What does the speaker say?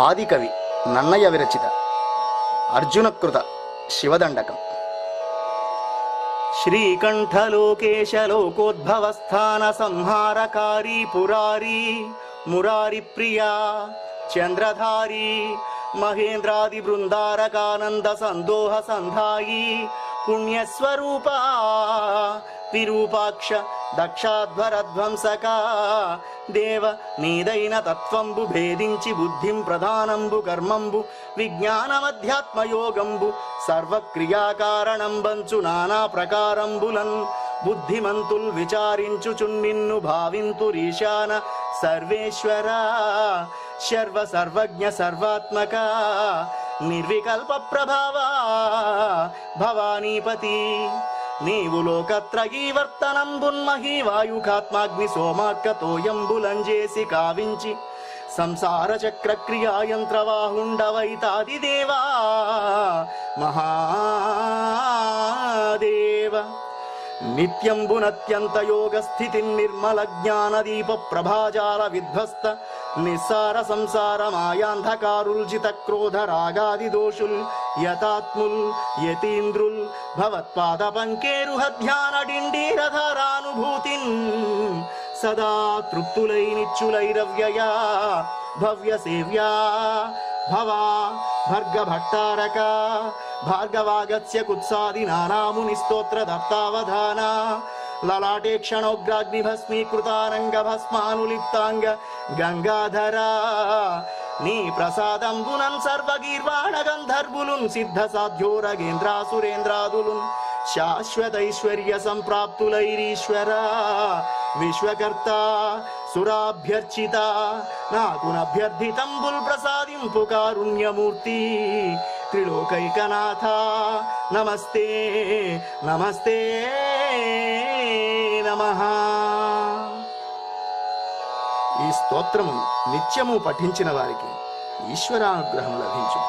ఆదికవి నన్నయ విరచిత అర్జునకృత శివదండకం. శ్రీకంఠలోకేశ లోకోద్భవస్థాన సంహారకారీ పురారీ మురారి ప్రియా చంద్రధారీ మహేంద్రాది బృందారకానంద సందోహ సంధాయి పుణ్యస్వరూపా విరూపాక్ష దక్షాధ్వరధ్వంసక దేవ నీదైన తత్వంబు భేదించి బుద్ధిం ప్రధానంబు కర్మంబు విజ్ఞానమధ్యాత్మయోగంబు సర్వక్రియాకారణం బంచు నానా ప్రకారంబులన్ బుద్ధిమంతుల్ విచారించుచున్ నిన్ను భావింతురీశాన సర్వేశ్వర శర్వ సర్వజ్ఞ సర్వాత్మక నిర్వికల్ప ప్రభావా భవానీపతి నీవు లోకత్రయీవర్తనంబున్మహీ వాయుకాత్మాగ్ని సోమార్కతోయంబులంజేసి కావించి సంసార చక్ర క్రియాయంత్రవాహుండవైతాది దేవా మహాదేవ నిత్యంబునత్యంత యోగ స్థితి నిర్మల జ్ఞాన దీప ప్రభాజాల విధ్వస్త నిస్సార సంసార మాయాంధకారుల్జిత క్రోధ రాగాది దోషుల్ యతాత్ముల్ యతీంద్రుల్ భవత్పాద పంకేరుహ ధ్యాన డిండీరధరానుభూతిన్ సదా తృప్తులై నిచ్చులైరవ్యయా భవ్య సేవ్యా భవా భర్గ భట్టారక భార్గవాగత్స్య కుత్సాది నానాముని స్తోత్ర దత్తావధాన లలాటే క్షణోగ్రాగ్ని భస్మీకృతానంగ భస్మానులిప్తాంగ గంగాధరా నీ ప్రసాదంబునన్ సర్వగీర్వాణ గంధర్వులున్ సిద్ధ సాధ్యోరగేంద్రాసురేంద్రాదులున్ శాశ్వతైశ్వర్య సంప్రాప్తులైరీశ్వర విశ్వకర్త సురాభ్యర్చిత నాకునభ్యర్థితంబుల్ ప్రసాదింపు కారుణ్యమూర్తి త్రిలోకైకనాథ నమస్తే నమస్తే నమః. ఈ స్తోత్రము నిత్యము పఠించిన వారికి ఈశ్వరానుగ్రహం లభించు.